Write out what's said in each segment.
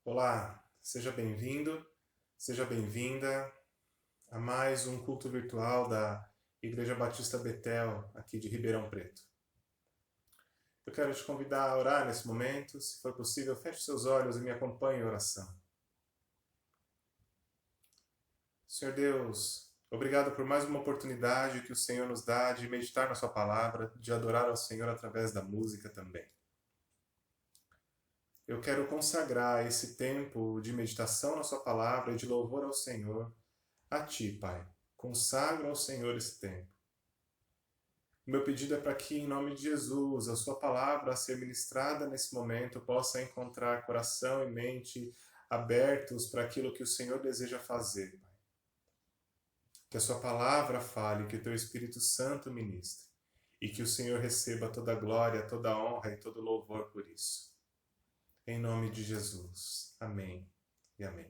Olá, seja bem-vindo, seja bem-vinda a mais um culto virtual da Igreja Batista Betel, aqui de Ribeirão Preto. Eu quero te convidar a orar nesse momento. Se for possível, feche seus olhos e me acompanhe em oração. Senhor Deus, obrigado por mais uma oportunidade que o Senhor nos dá de meditar na sua palavra, de adorar ao Senhor através da música também. Eu quero consagrar esse tempo de meditação na sua palavra e de louvor ao Senhor a Ti, Pai. Consagro ao Senhor esse tempo. O meu pedido é para que, em nome de Jesus, a sua palavra a ser ministrada nesse momento possa encontrar coração e mente abertos para aquilo que o Senhor deseja fazer, Pai. Que a sua palavra fale, que o teu Espírito Santo ministre e que o Senhor receba toda a glória, toda a honra e todo o louvor por isso. Em nome de Jesus. Amém e amém.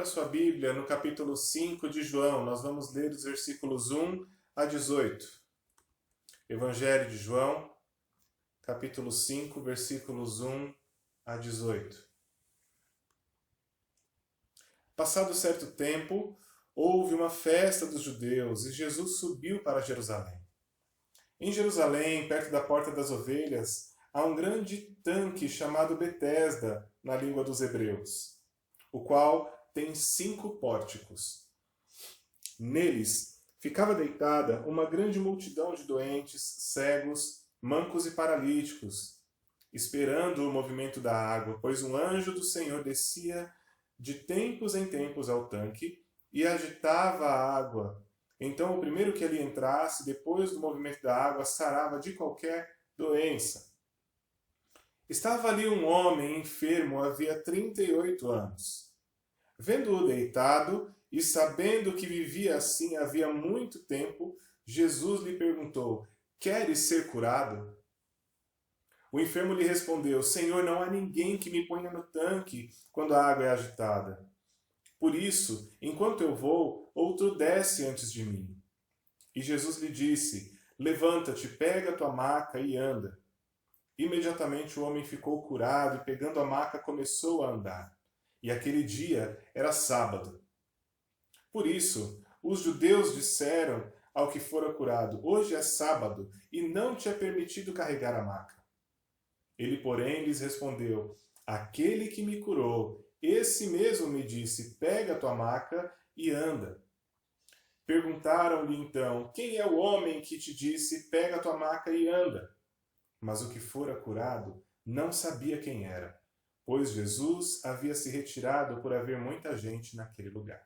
Abra sua Bíblia no capítulo 5 de João. Nós vamos ler os versículos 1 a 18. Evangelho de João, capítulo 5, versículos 1 a 18. Passado certo tempo, houve uma festa dos judeus e Jesus subiu para Jerusalém. Em Jerusalém, perto da Porta das Ovelhas, há um grande tanque chamado Betesda, na língua dos hebreus, o qual tem 5 pórticos. Neles ficava deitada uma grande multidão de doentes, cegos, mancos e paralíticos, esperando o movimento da água, pois um anjo do Senhor descia de tempos em tempos ao tanque e agitava a água. Então o primeiro que ali entrasse, depois do movimento da água, sarava de qualquer doença. Estava ali um homem enfermo havia 38 anos. Vendo-o deitado e sabendo que vivia assim havia muito tempo, Jesus lhe perguntou: "Queres ser curado?" O enfermo lhe respondeu: "Senhor, não há ninguém que me ponha no tanque quando a água é agitada. Por isso, enquanto eu vou, outro desce antes de mim." E Jesus lhe disse: "Levanta-te, pega a tua maca e anda." Imediatamente o homem ficou curado e, pegando a maca, começou a andar. E aquele dia era sábado. Por isso, os judeus disseram ao que fora curado: "Hoje é sábado e não te é permitido carregar a maca." Ele, porém, lhes respondeu: "Aquele que me curou, esse mesmo me disse: pega a tua maca e anda." Perguntaram-lhe então: "Quem é o homem que te disse: pega a tua maca e anda?" Mas o que fora curado não sabia quem era, pois Jesus havia se retirado por haver muita gente naquele lugar.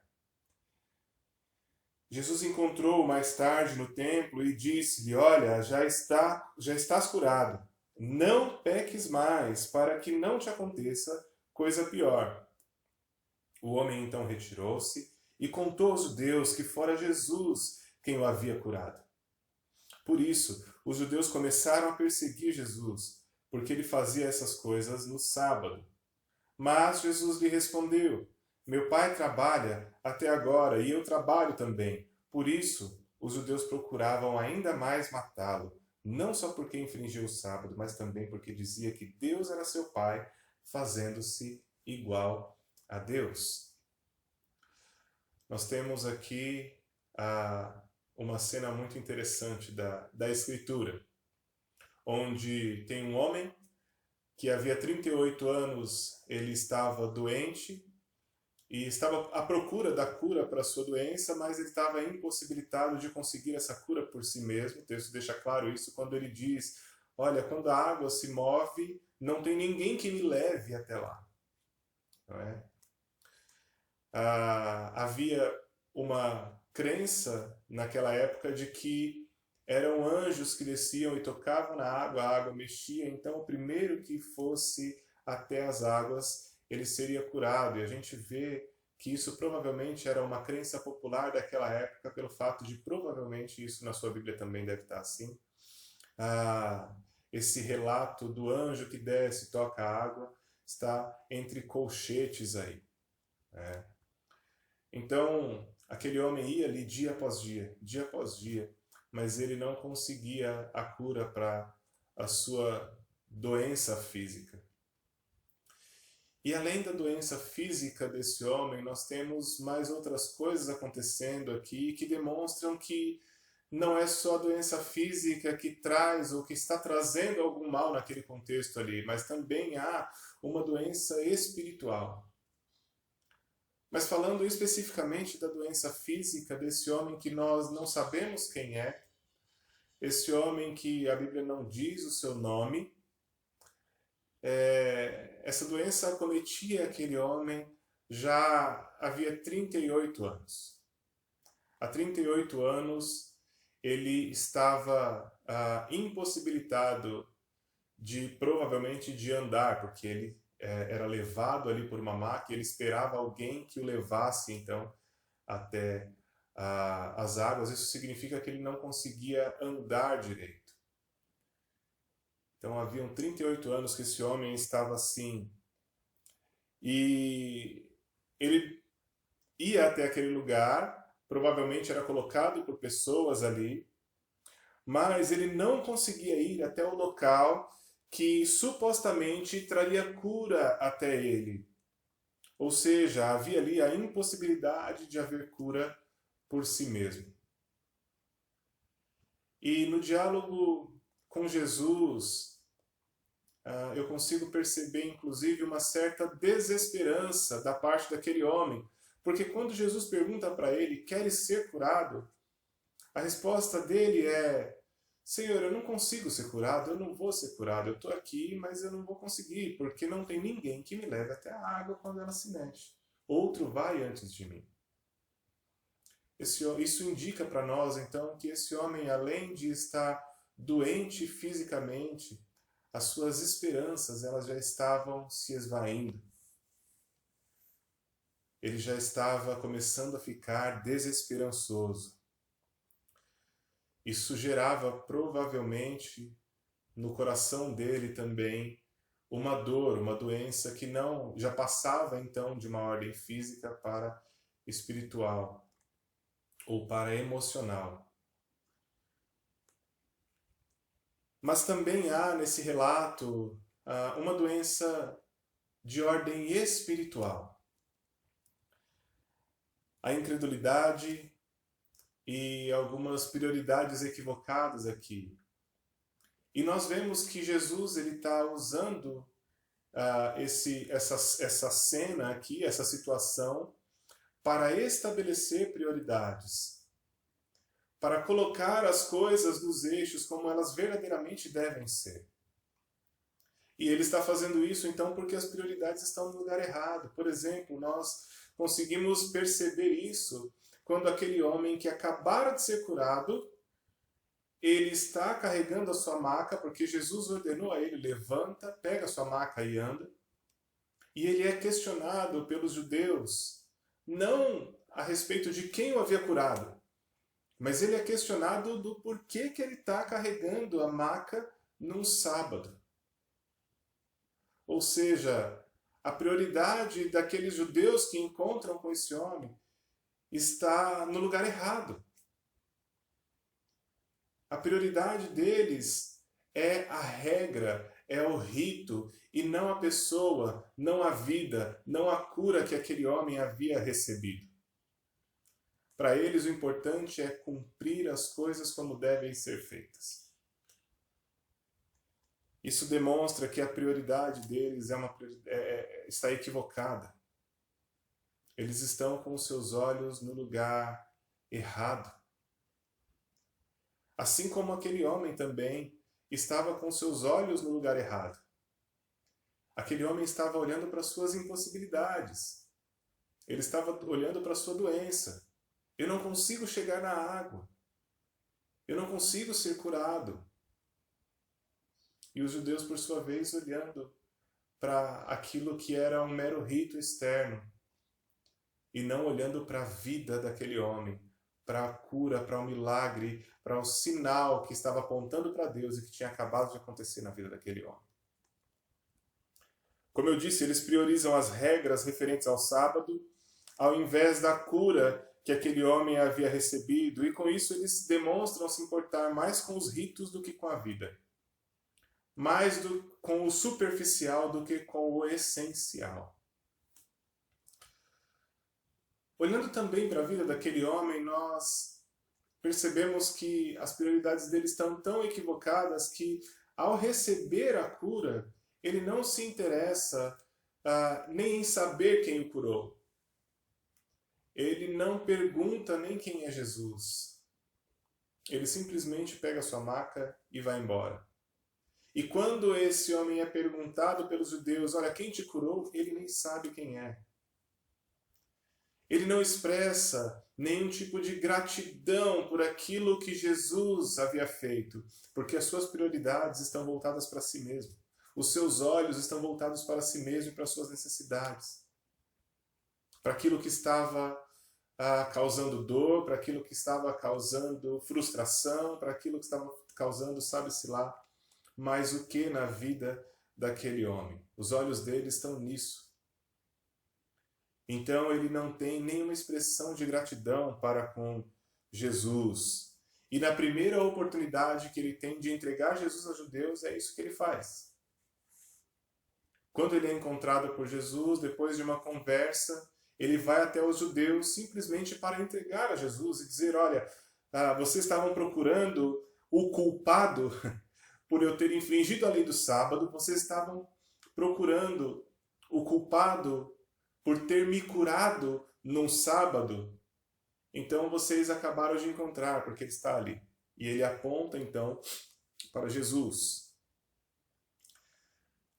Jesus encontrou-o mais tarde no templo e disse-lhe: "Olha, já estás curado. Não peques mais, para que não te aconteça coisa pior." O homem então retirou-se e contou aos judeus que fora Jesus quem o havia curado. Por isso, os judeus começaram a perseguir Jesus, porque ele fazia essas coisas no sábado. Mas Jesus lhe respondeu: "Meu pai trabalha até agora e eu trabalho também." Por isso, os judeus procuravam ainda mais matá-lo, não só porque infringiu o sábado, mas também porque dizia que Deus era seu pai, fazendo-se igual a Deus. Nós temos aqui uma cena muito interessante da Escritura, onde tem um homem que havia 38 anos, ele estava doente e estava à procura da cura para a sua doença, mas ele estava impossibilitado de conseguir essa cura por si mesmo. O texto deixa claro isso quando ele diz: "Olha, quando a água se move, não tem ninguém que me leve até lá." Não é? Havia uma crença naquela época de que eram anjos que desciam e tocavam na água, a água mexia, então o primeiro que fosse até as águas, ele seria curado. E a gente vê que isso provavelmente era uma crença popular daquela época, pelo fato de provavelmente isso na sua Bíblia também deve estar assim. Esse relato do anjo que desce e toca a água está entre colchetes aí. Então, aquele homem ia ali dia após dia, mas ele não conseguia a cura para a sua doença física. E além da doença física desse homem, nós temos mais outras coisas acontecendo aqui que demonstram que não é só a doença física que traz ou que está trazendo algum mal naquele contexto ali, mas também há uma doença espiritual. Mas falando especificamente da doença física desse homem que nós não sabemos quem é, esse homem que a Bíblia não diz o seu nome, essa doença acometia aquele homem já havia 38 anos. Há 38 anos ele estava impossibilitado provavelmente de andar, porque ele era levado ali por uma maca e ele esperava alguém que o levasse então até as águas. Isso significa que ele não conseguia andar direito. Então haviam 38 anos que esse homem estava assim. E ele ia até aquele lugar, provavelmente era colocado por pessoas ali, mas ele não conseguia ir até o local que supostamente traria cura até ele. Ou seja, havia ali a impossibilidade de haver cura por si mesmo. E no diálogo com Jesus, eu consigo perceber, inclusive, uma certa desesperança da parte daquele homem, porque quando Jesus pergunta para ele, queres ser curado? A resposta dele é, Senhor, eu não consigo ser curado, eu não vou ser curado, eu estou aqui, mas eu não vou conseguir, porque não tem ninguém que me leve até a água quando ela se mexe. Outro vai antes de mim. Isso indica para nós, então, que esse homem, além de estar doente fisicamente, as suas esperanças elas já estavam se esvaindo. Ele já estava começando a ficar desesperançoso. Isso gerava provavelmente no coração dele também uma dor, uma doença que não já passava então de uma ordem física para espiritual ou para emocional. Mas também há nesse relato uma doença de ordem espiritual. A incredulidade e algumas prioridades equivocadas aqui. E nós vemos que Jesus ele está usando essa cena aqui, essa situação, para estabelecer prioridades, para colocar as coisas nos eixos como elas verdadeiramente devem ser. E ele está fazendo isso então porque as prioridades estão no lugar errado. Por exemplo, nós conseguimos perceber isso quando aquele homem que acabara de ser curado, ele está carregando a sua maca, porque Jesus ordenou a ele, levanta, pega a sua maca e anda. E ele é questionado pelos judeus, não a respeito de quem o havia curado, mas ele é questionado do porquê que ele está carregando a maca num sábado. Ou seja, a prioridade daqueles judeus que encontram com esse homem está no lugar errado. A prioridade deles é a regra, é o rito, e não a pessoa, não a vida, não a cura que aquele homem havia recebido. Para eles o importante é cumprir as coisas como devem ser feitas. Isso demonstra que a prioridade deles está equivocada. Eles estão com os seus olhos no lugar errado. Assim como aquele homem também estava com seus olhos no lugar errado. Aquele homem estava olhando para suas impossibilidades. Ele estava olhando para a sua doença. Eu não consigo chegar na água. Eu não consigo ser curado. E os judeus, por sua vez, olhando para aquilo que era um mero rito externo e não olhando para a vida daquele homem, para a cura, para o milagre, para o sinal que estava apontando para Deus e que tinha acabado de acontecer na vida daquele homem. Como eu disse, eles priorizam as regras referentes ao sábado, ao invés da cura que aquele homem havia recebido, e com isso eles demonstram se importar mais com os ritos do que com a vida. Mais com o superficial do que com o essencial. Olhando também para a vida daquele homem, nós percebemos que as prioridades dele estão tão equivocadas que, ao receber a cura, ele não se interessa nem em saber quem o curou. Ele não pergunta nem quem é Jesus. Ele simplesmente pega a sua maca e vai embora. E quando esse homem é perguntado pelos judeus, olha, quem te curou? Ele nem sabe quem é. Ele não expressa nenhum tipo de gratidão por aquilo que Jesus havia feito, porque as suas prioridades estão voltadas para si mesmo. Os seus olhos estão voltados para si mesmo e para as suas necessidades. Para aquilo que estava causando dor, para aquilo que estava causando frustração, para aquilo que estava causando, sabe-se lá, mais o que na vida daquele homem. Os olhos dele estão nisso. Então ele não tem nenhuma expressão de gratidão para com Jesus. E na primeira oportunidade que ele tem de entregar Jesus aos judeus, é isso que ele faz. Quando ele é encontrado por Jesus, depois de uma conversa, ele vai até os judeus simplesmente para entregar a Jesus e dizer: olha, vocês estavam procurando o culpado por eu ter infringido a lei do sábado, vocês estavam procurando o culpado por ter me curado num sábado. Então vocês acabaram de encontrar, porque ele está ali. E ele aponta então para Jesus.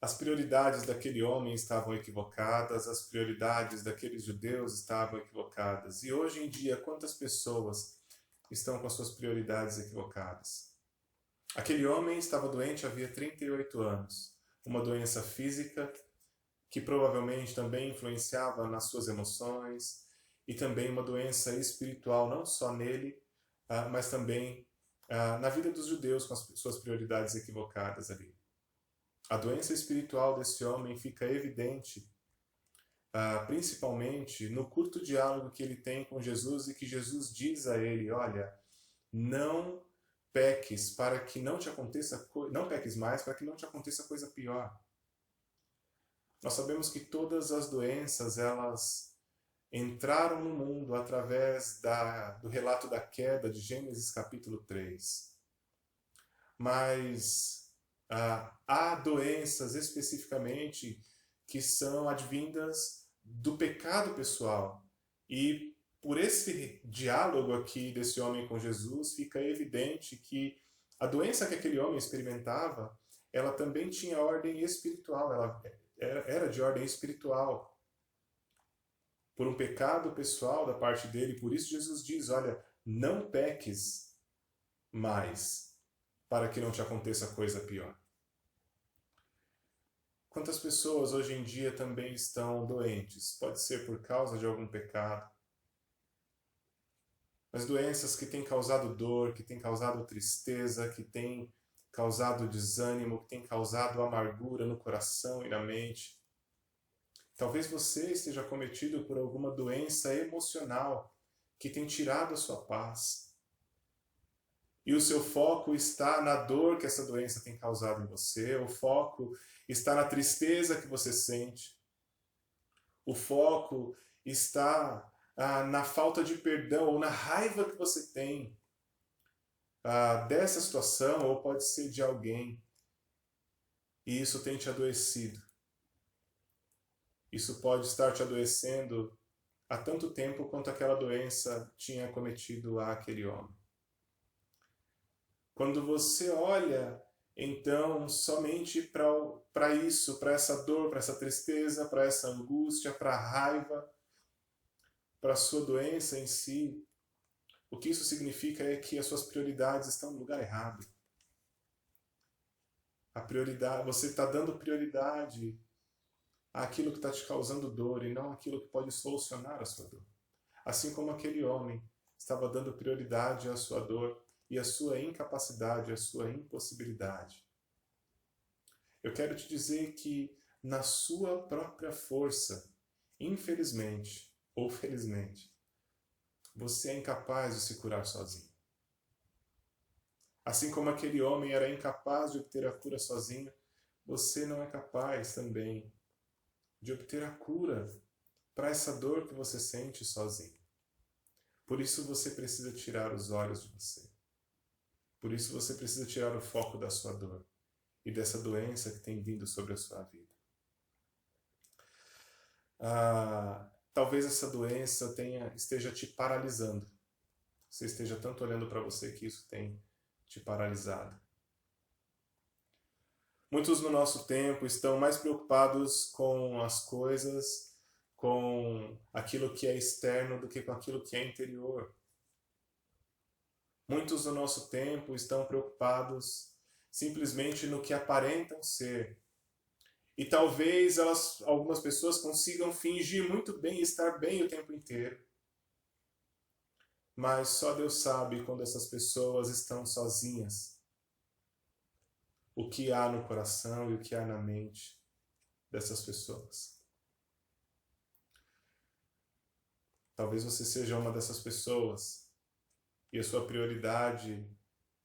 As prioridades daquele homem estavam equivocadas, as prioridades daqueles judeus estavam equivocadas. E hoje em dia, quantas pessoas estão com as suas prioridades equivocadas? Aquele homem estava doente havia 38 anos, uma doença física que provavelmente também influenciava nas suas emoções, e também uma doença espiritual, não só nele, mas também na vida dos judeus com as suas prioridades equivocadas ali. A doença espiritual desse homem fica evidente, principalmente no curto diálogo que ele tem com Jesus e que Jesus diz a ele: olha, não peques para que não te aconteça, não peques mais para que não te aconteça coisa pior. Nós sabemos que todas as doenças, elas entraram no mundo através do relato da queda de Gênesis capítulo 3. Mas há doenças especificamente que são advindas do pecado pessoal. E por esse diálogo aqui desse homem com Jesus, fica evidente que a doença que aquele homem experimentava, ela também tinha ordem espiritual, ela era de ordem espiritual. Por um pecado pessoal da parte dele, por isso Jesus diz: olha, não peques mais, para que não te aconteça coisa pior. Quantas pessoas hoje em dia também estão doentes? Pode ser por causa de algum pecado. Mas doenças que têm causado dor, que têm causado tristeza, que têm causado desânimo, que têm causado amargura no coração e na mente. Talvez você esteja cometido por alguma doença emocional que tem tirado a sua paz. E o seu foco está na dor que essa doença tem causado em você, o foco está na tristeza que você sente, o foco está na falta de perdão ou na raiva que você tem dessa situação, ou pode ser de alguém, e isso tem te adoecido. Isso pode estar te adoecendo há tanto tempo quanto aquela doença tinha cometido àquele homem. Quando você olha, então, somente para isso, para essa dor, para essa tristeza, para essa angústia, para a raiva, para a sua doença em si, o que isso significa é que as suas prioridades estão no lugar errado. A prioridade, você está dando prioridade àquilo que está te causando dor e não àquilo que pode solucionar a sua dor. Assim como aquele homem estava dando prioridade à sua dor e à sua incapacidade, à sua impossibilidade. Eu quero te dizer que na sua própria força, infelizmente ou felizmente, você é incapaz de se curar sozinho. Assim como aquele homem era incapaz de obter a cura sozinho, você não é capaz também de obter a cura para essa dor que você sente sozinho. Por isso você precisa tirar os olhos de você. Por isso você precisa tirar o foco da sua dor e dessa doença que tem vindo sobre a sua vida. Talvez essa doença esteja te paralisando. Você esteja tanto olhando para você que isso tem te paralisado. Muitos no nosso tempo estão mais preocupados com as coisas, com aquilo que é externo, do que com aquilo que é interior. Muitos no nosso tempo estão preocupados simplesmente no que aparentam ser. E talvez algumas pessoas consigam fingir muito bem e estar bem o tempo inteiro. Mas só Deus sabe quando essas pessoas estão sozinhas. O que há no coração e o que há na mente dessas pessoas. Talvez você seja uma dessas pessoas e a sua prioridade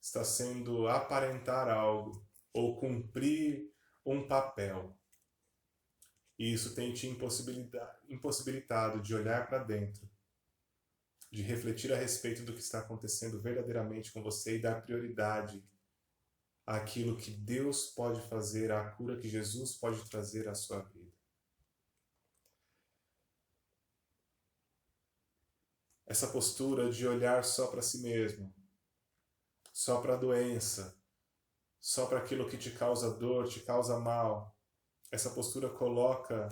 está sendo aparentar algo ou cumprir um papel. E isso tem te impossibilitado de olhar para dentro, de refletir a respeito do que está acontecendo verdadeiramente com você e dar prioridade àquilo que Deus pode fazer, à cura que Jesus pode trazer à sua vida. Essa postura de olhar só para si mesmo, só para a doença, só para aquilo que te causa dor, te causa mal, essa postura coloca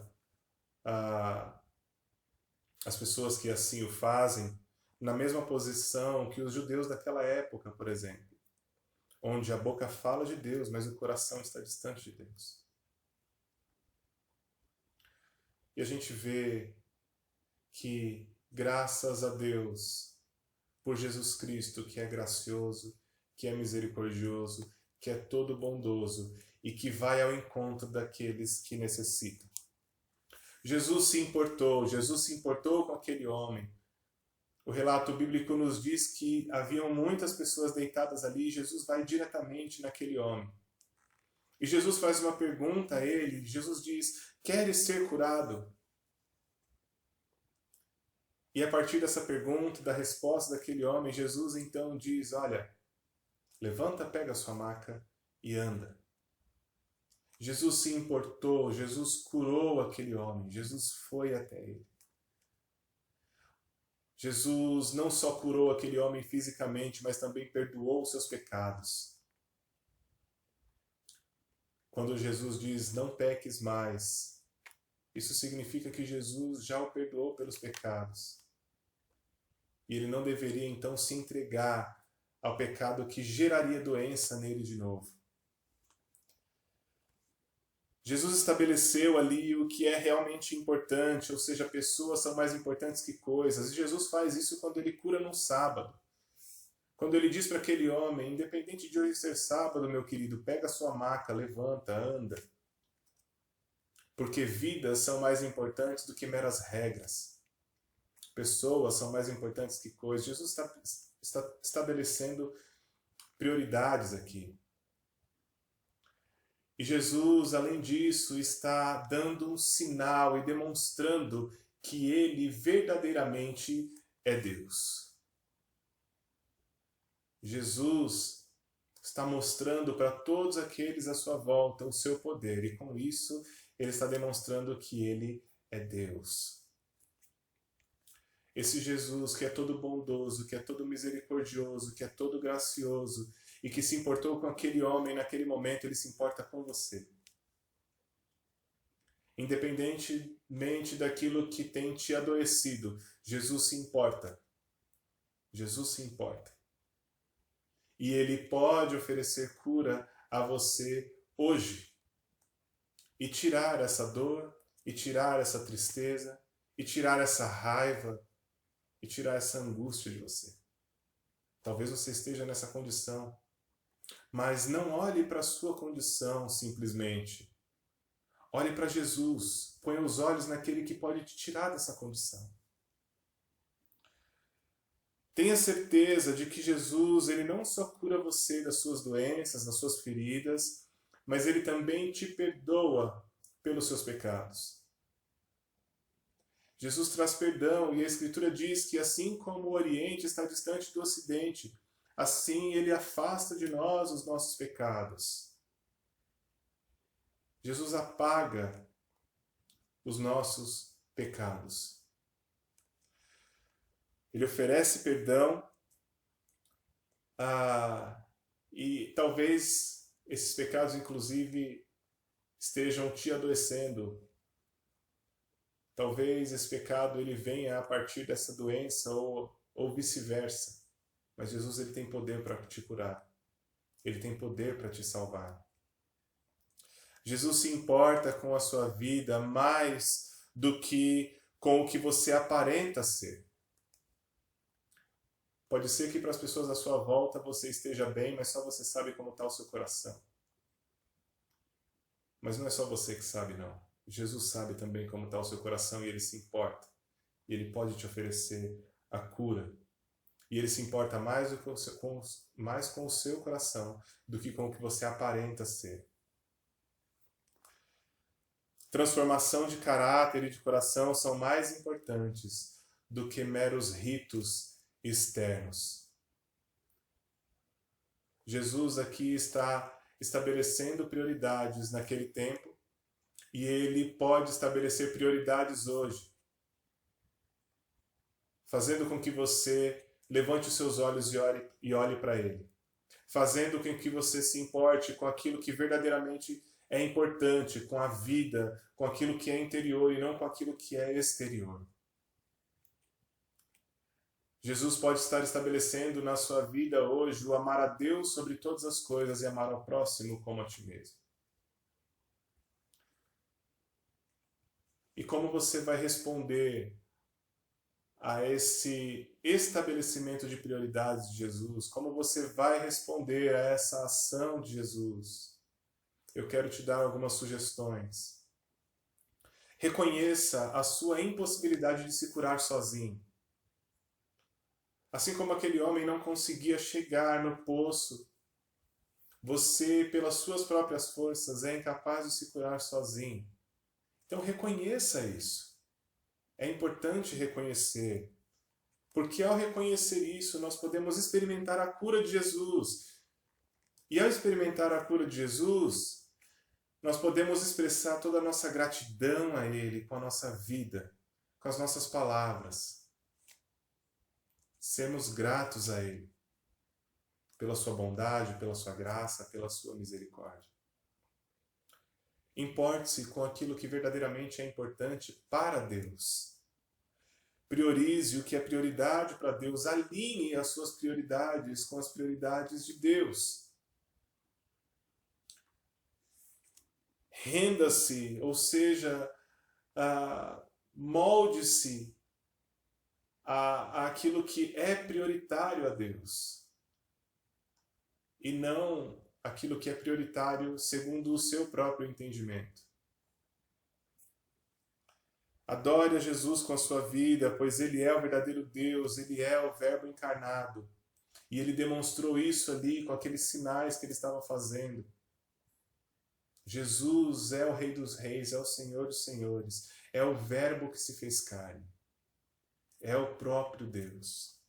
as pessoas que assim o fazem na mesma posição que os judeus daquela época, por exemplo, onde a boca fala de Deus, mas o coração está distante de Deus. E a gente vê que, graças a Deus, por Jesus Cristo, que é gracioso, que é misericordioso, que é todo bondoso e que vai ao encontro daqueles que necessitam. Jesus se importou com aquele homem. O relato bíblico nos diz que haviam muitas pessoas deitadas ali e Jesus vai diretamente naquele homem. E Jesus faz uma pergunta a ele, Jesus diz, queres ser curado? E a partir dessa pergunta, da resposta daquele homem, Jesus então diz, olha, levanta, pega a sua maca e anda. Jesus se importou, Jesus curou aquele homem, Jesus foi até ele. Jesus não só curou aquele homem fisicamente, mas também perdoou os seus pecados. Quando Jesus diz, não peques mais, isso significa que Jesus já o perdoou pelos pecados. E ele não deveria então se entregar ao pecado que geraria doença nele de novo. Jesus estabeleceu ali o que é realmente importante, ou seja, pessoas são mais importantes que coisas. E Jesus faz isso quando ele cura no sábado. Quando ele diz para aquele homem, independente de hoje ser sábado, meu querido, pega a sua maca, levanta, anda. Porque vidas são mais importantes do que meras regras. Pessoas são mais importantes que coisas. Jesus está estabelecendo prioridades aqui. E Jesus, além disso, está dando um sinal e demonstrando que ele verdadeiramente é Deus. Jesus está mostrando para todos aqueles à sua volta o seu poder e com isso ele está demonstrando que ele é Deus. Esse Jesus que é todo bondoso, que é todo misericordioso, que é todo gracioso, e que se importou com aquele homem naquele momento, ele se importa com você. Independentemente daquilo que tem te adoecido, Jesus se importa. Jesus se importa. E ele pode oferecer cura a você hoje. E tirar essa dor, e tirar essa tristeza, e tirar essa raiva, e tirar essa angústia de você. Talvez você esteja nessa condição. Mas não olhe para a sua condição simplesmente. Olhe para Jesus. Ponha os olhos naquele que pode te tirar dessa condição. Tenha certeza de que Jesus, ele não só cura você das suas doenças, das suas feridas, mas ele também te perdoa pelos seus pecados. Jesus traz perdão e a Escritura diz que assim como o Oriente está distante do Ocidente, assim ele afasta de nós os nossos pecados. Jesus apaga os nossos pecados. Ele oferece perdão e talvez esses pecados, inclusive, estejam te adoecendo. Talvez esse pecado ele venha a partir dessa doença ou vice-versa. Mas Jesus ele tem poder para te curar. Ele tem poder para te salvar. Jesus se importa com a sua vida mais do que com o que você aparenta ser. Pode ser que para as pessoas à sua volta você esteja bem, mas só você sabe como está o seu coração. Mas não é só você que sabe, não. Jesus sabe também como está o seu coração e ele se importa. e Ele pode te oferecer a cura. E Ele se importa mais com o seu coração do que com o que você aparenta ser. Transformação de caráter e de coração são mais importantes do que meros ritos externos. Jesus aqui está estabelecendo prioridades naquele tempo e Ele pode estabelecer prioridades hoje, fazendo com que você levante os seus olhos e olhe para Ele, fazendo com que você se importe com aquilo que verdadeiramente é importante, com a vida, com aquilo que é interior e não com aquilo que é exterior. Jesus pode estar estabelecendo na sua vida hoje o amar a Deus sobre todas as coisas e amar ao próximo como a ti mesmo. E como você vai responder a esse estabelecimento de prioridades de Jesus? Como você vai responder a essa ação de Jesus? Eu quero te dar algumas sugestões. Reconheça a sua impossibilidade de se curar sozinho. Assim como aquele homem não conseguia chegar no poço, você, pelas suas próprias forças, é incapaz de se curar sozinho. Então reconheça isso. É importante reconhecer, porque ao reconhecer isso, nós podemos experimentar a cura de Jesus. E ao experimentar a cura de Jesus, nós podemos expressar toda a nossa gratidão a Ele com a nossa vida, com as nossas palavras. Sermos gratos a Ele, pela sua bondade, pela sua graça, pela sua misericórdia. Importe-se com aquilo que verdadeiramente é importante para Deus. Priorize o que é prioridade para Deus. Alinhe as suas prioridades com as prioridades de Deus. Renda-se, ou seja, molde-se àquilo que é prioritário a Deus. E não aquilo que é prioritário segundo o seu próprio entendimento. Adore a Jesus com a sua vida, pois Ele é o verdadeiro Deus, Ele é o Verbo encarnado. E Ele demonstrou isso ali com aqueles sinais que Ele estava fazendo. Jesus é o Rei dos Reis, é o Senhor dos Senhores, é o Verbo que se fez carne. É o próprio Deus.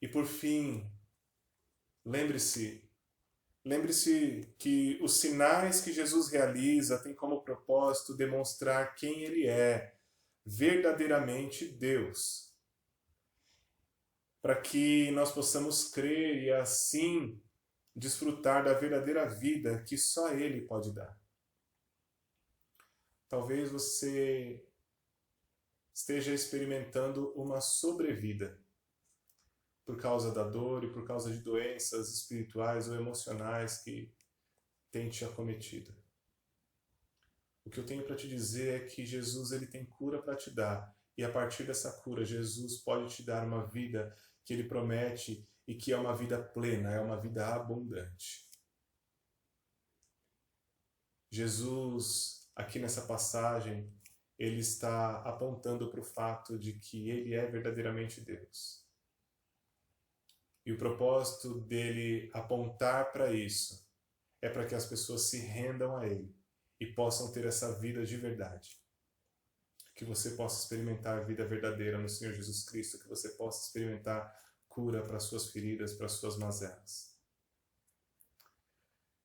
E por fim, lembre-se que os sinais que Jesus realiza têm como propósito demonstrar quem Ele é, verdadeiramente Deus. Para que nós possamos crer e assim desfrutar da verdadeira vida que só Ele pode dar. Talvez você esteja experimentando uma sobrevida por causa da dor e por causa de doenças espirituais ou emocionais que têm te acometido. O que eu tenho para te dizer é que Jesus ele tem cura para te dar. E a partir dessa cura, Jesus pode te dar uma vida que Ele promete e que é uma vida plena, é uma vida abundante. Jesus, aqui nessa passagem, Ele está apontando para o fato de que Ele é verdadeiramente Deus. E o propósito dele apontar para isso é para que as pessoas se rendam a Ele e possam ter essa vida de verdade. Que você possa experimentar a vida verdadeira no Senhor Jesus Cristo, que você possa experimentar cura para suas feridas, para suas mazelas.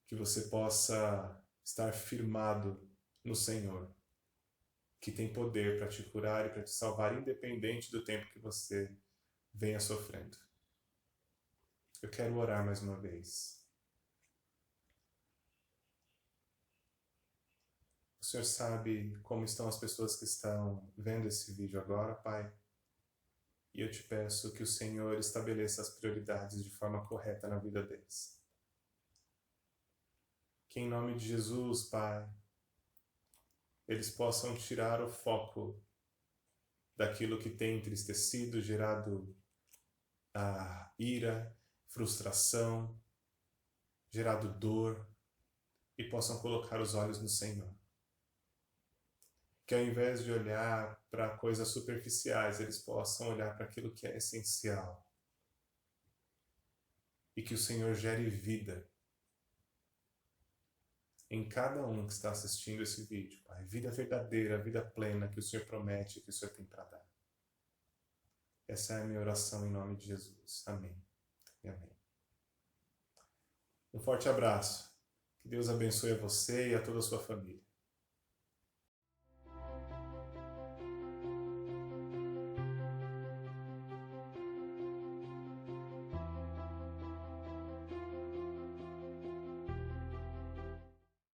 Que você possa estar firmado no Senhor, que tem poder para te curar e para te salvar, independente do tempo que você venha sofrendo. Eu quero orar mais uma vez. O Senhor sabe como estão as pessoas que estão vendo esse vídeo agora, Pai. E eu te peço que o Senhor estabeleça as prioridades de forma correta na vida deles. Que em nome de Jesus, Pai, eles possam tirar o foco daquilo que tem entristecido, gerado a ira, frustração, gerado dor, e possam colocar os olhos no Senhor. que ao invés de olhar para coisas superficiais, eles possam olhar para aquilo que é essencial. E que o Senhor gere vida em cada um que está assistindo esse vídeo, Pai. Vida verdadeira, vida plena que o Senhor promete, que o Senhor tem para dar. Essa é a minha oração em nome de Jesus. Amém. E amém. Um forte abraço. Que Deus abençoe a você e a toda a sua família.